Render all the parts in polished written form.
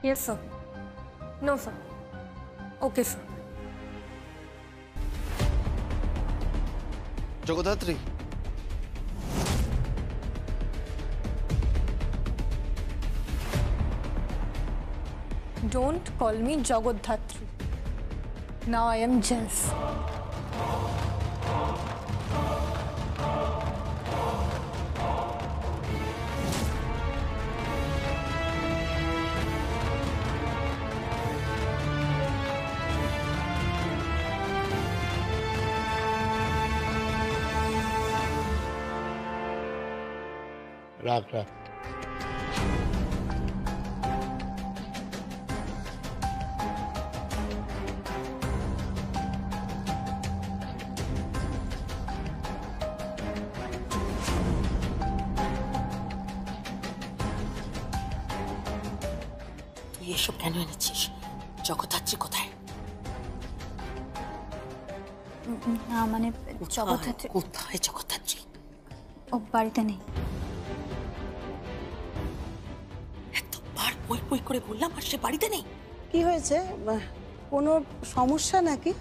Yes, sir. No, sir. Okay, sir. Jagaddhatri, Don't call me Jagodhatri. Now I am jealous. রাখ রাখ। তুই এসব কেন এনেছিস? জগদ্ধাত্রী কোথায়? না মানে জগদ্ধাত্রী কোথায় জগদ্ধাত্রী? ও বাড়িতে নেই। এতবার বই বই করে বললাম আর সে বাড়িতে নেই। কি হয়েছে? কোনো সমস্যা নাকি?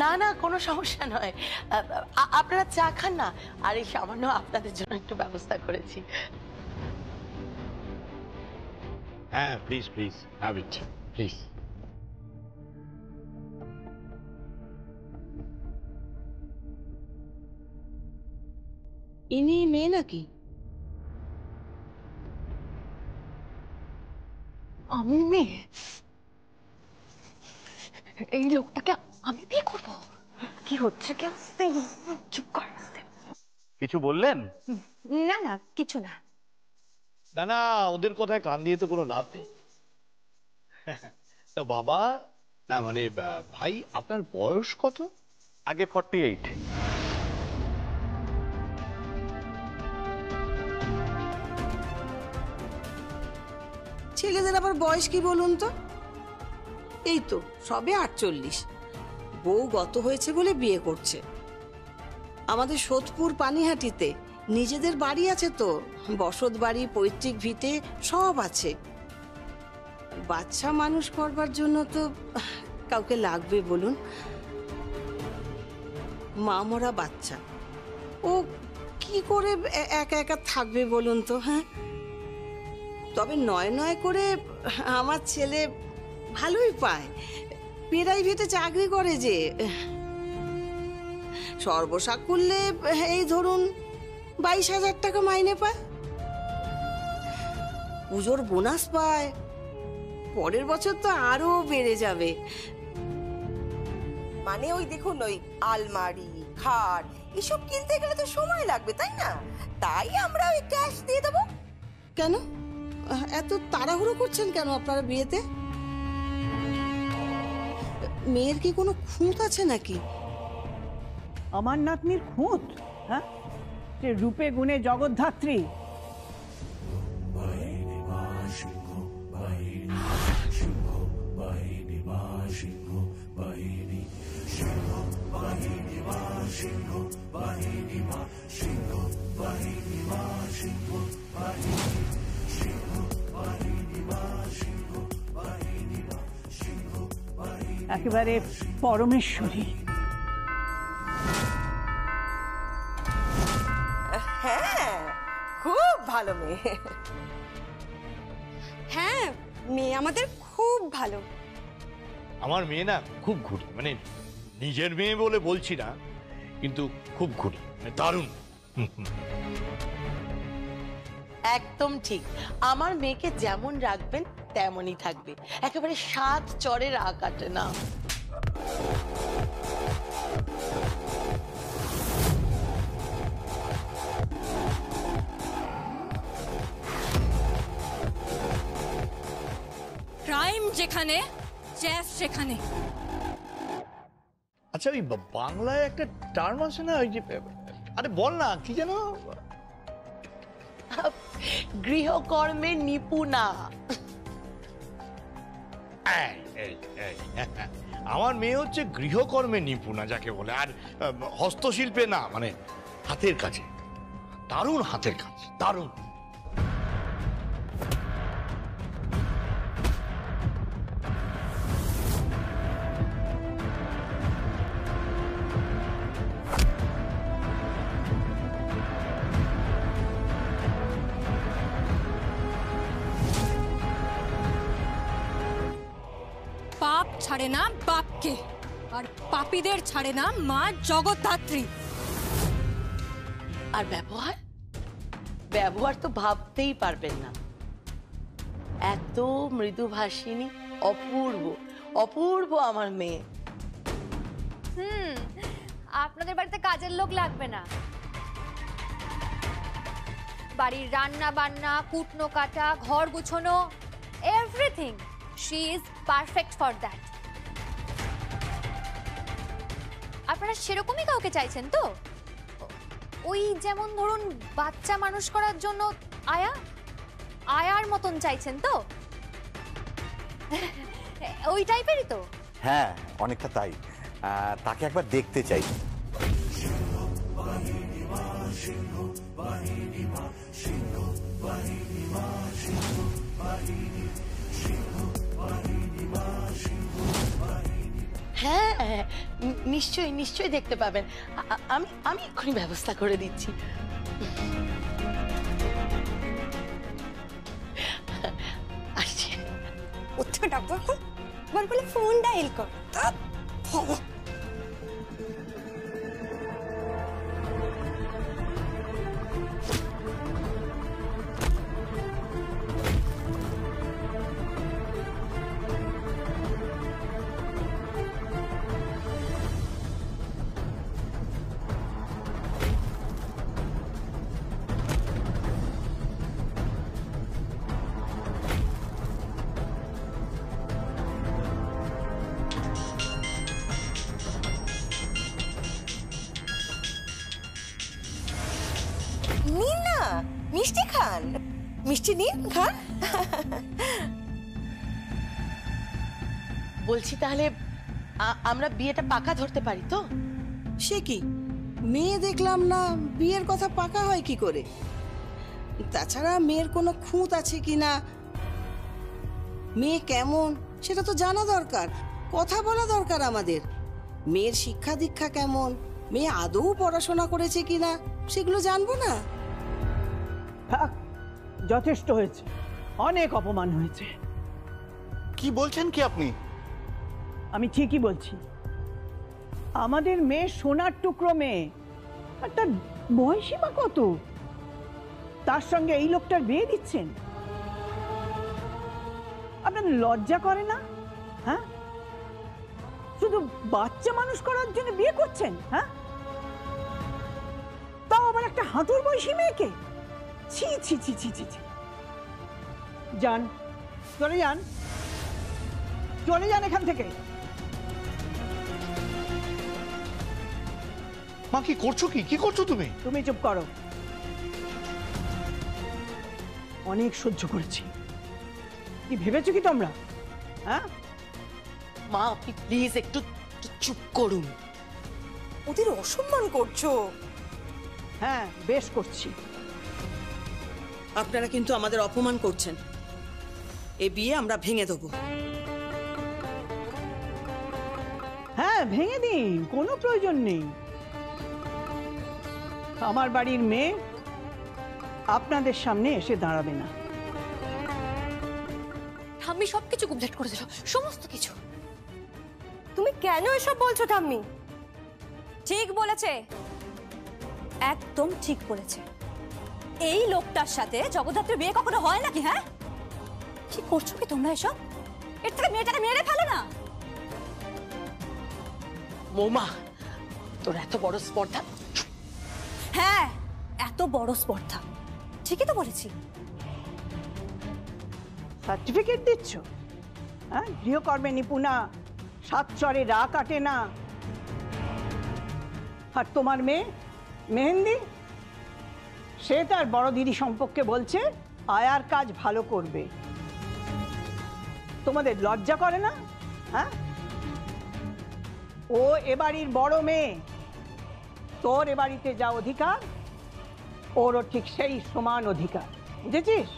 না না, কোনো সমস্যা নয়। আপনারা চা খান না, আর এই সামান্য আপনাদের জন্য একটু ব্যবস্থা করেছি। হ্যাঁ please please, have it please. ইনি মেয়ে নাকি? আমি মেয়ে? এই লোকটাকে আমি বিয়ে করবো? কি হচ্ছে? কি আসতে? চুপ কর। কিছু বললেন? না না, কিছু না। না না, ওদের কথায় কান দিয়ে তো কোনো লাভ নেই। তা বাবা, না মানে ভাই, আপনার বয়স কত? আগে 48। ছেলেদের আবার বয়স কি বলুন তো? এই তো সবে 48। বউ গত হয়েছে বলে বিয়ে করছে। আমাদের সোদপুর পানিহাটিতে নিজেদের বাড়ি আছে তো, বসত বাড়ি, পৈতৃক ভিটে সব আছে। বাচ্চা মানুষ করবার জন্য তো কাউকে লাগবে বলুন। মা মরা বাচ্চা, ও কি করে একা একা থাকবে বলুন তো? হ্যাঁ, তবে নয় নয় করে আমার ছেলে ভালোই পায়, প্রাইভেটে চাকরি করে যে। সর্বসাকুল্যে এই ধরুন 22,000 টাকা মাইনে পায়, পুজোর বোনাস পায়, পরের বছর তো আরো বেড়ে যাবে। মানে ওই দেখুন, ওই আলমারি, খাট এসব কিনতে গেলে তো সময় লাগবে, তাই না? তাই আমরা ওই ক্যাশ দিয়ে দেবো। কেন এত তাড়াহুড়ো করছেন কেন আপনারা বিয়েতে? মেয়ের কি কোনো খুঁত আছে নাকি? আমার নাতনির খুঁত? হ্যাঁ, যে রূপে গুণে জগদ্ধাত্রী। একেবারে পরমেশ্বরী। হ্যাঁ, খুব ভালো মেয়ে। হ্যাঁ, মেয়ে আমাদের খুব ভালো। আমার মেয়ে না খুব ঘুরি, মানে নিজের মেয়ে বলে বলছি না, কিন্তু খুব ঘুরি, মানে দারুণ। একদম ঠিক। আমার মেয়েকে যেমন রাখবেন তেমনই থাকবে, একেবারে 7 চরের আ কাটে না। ক্রাইম যেখানে, চ্যাফ সেখানে। আচ্ছা, ওই বাংলায় একটা টার্ম আছে না, ওই যে, আরে বল না, কি যেন? গৃহকর্মে নিপুণা। আমার মেয়ে হচ্ছে গৃহকর্মে নিপুণা যাকে বলে, আর হস্তশিল্পে না, মানে হাতের কাজে। দারুণ হাতের কাজ, দারুণ। ছাড়ে না বাপকে, আর পাপীদের ছাড়ে না মা জগদ্ধাত্রী। আর ব্যবহার ব্যবহার তো ভাবতেই পারবেন না, এত মৃদুভাষিনী, অপূর্ব অপূর্ব আমার মেয়ে। আপনাদের বাড়িতে কাজের লোক লাগবে না, বাড়ির রান্না বান্না, কুটনো কাটা, ঘর গুছানো, everything she is perfect for that. আপনারা সেরকমই কাউকে চাইছেন তো? ওই যেমন ধরুন বাচ্চা মানুষ করার জন্য আয়ার মতন চাইছেন তো? ওই টাইপেরই তো? হ্যাঁ, অনেকটা তাই। তাকে একবার দেখতে চাই। হ্যাঁ, নিশ্চয়ই নিশ্চয়ই দেখতে পাবেন। আমি আমি এক্ষুনি ব্যবস্থা করে দিচ্ছি। আসছেন? কোথাও ডাকবো এখন? বল বলে ফোন ডায়াল কর। নিন না, মিষ্টি খান, মিষ্টি নিন, খান। বলছি তাহলে আমরা বিয়েটা পাকা ধরতে পারি তো? সে কি, মেয়ে দেখলাম না, বিয়ের কথা পাকা হয় কি করে? তাছাড়া মেয়ের কোনো খুঁত আছে কিনা, মেয়ে কেমন সেটা তো জানা দরকার, কথা বলা দরকার আমাদের। মেয়ের শিক্ষা দীক্ষা কেমন, মেয়ে আদৌ পড়াশোনা করেছে কিনা সেগুলো জানবো না? থাক, যথেষ্ট হয়েছে, অনেক অপমান হয়েছে। কি বলছেন কি আপনি? আমি ঠিকই বলছি, আমাদের মেয়ে সোনার টুকরো মেয়ে, আর তার বয়সী বা কত? তার সঙ্গে এই লোকটার বিয়ে দিচ্ছেন? আপনার লজ্জা করে না? হ্যাঁ, শুধু বাচ্চা মানুষ করার জন্য বিয়ে করছেন? হ্যাঁ, তাও আবার একটা হাঁটুর বয়সী মেয়েকে। ছি ছি ছি ছি ছি ছি। যান, চলে যান, চলে যান এখান থেকে। মা, কি করছো? কি করছো তুমি? তুমি চুপ করো, অনেক সহ্য করেছি। কি ভেবেছো কি তোমরা? হ্যাঁ, মা আপনি প্লিজ একটু চুপ করুন। ওদের অসম্মান করছো। হ্যাঁ, বেশ করছি। আপনারা কিন্তু আমাদের অপমান করছেন, এ বিয়ে আমরা ভেঙে দেবো। হ্যাঁ, ভেঙে দিন, কোনো প্রয়োজন নেই। আমার বাড়ির মেয়ে আপনাদের সামনে এসে দাঁড়াবে না। ঠাম্মি সবকিছু গুমঝাট করে দিল, সমস্ত কিছু। তুমি কেন এসব বলছো ঠাম্মি? ঠিক বলেছে, একদম ঠিক বলেছে। এই লোকটার সাথে জগদ্ধাত্রীর বিয়ে কখনো হয় নাকি? হ্যাঁ, কি করছো কি তোমরা এসব? এর থেকে মেয়েটাকে মেরে ফেলো না। বৌমা, তোর এত বড় স্পর্ধা? হ্যাঁ, এত বড় স্পর্ধা, ঠিকই তো বলেছি। সার্টিফিকেট দিচ্ছ? হ্যাঁ, গৃহকর্মে নিপুণা, সাত চরে রা কাটে না। আর তোমার মেয়ে মেহেন্দি, সে তার বড় দিদি সম্পর্কে বলছে আয়ার কাজ ভালো করবে। তোমাদের লজ্জা করে না? হ্যাঁ, ও এবাড়ির বড় মেয়ে, তোর এ বাড়িতে যা অধিকার ওরও ঠিক সেই সমান অধিকার, বুঝেছিস?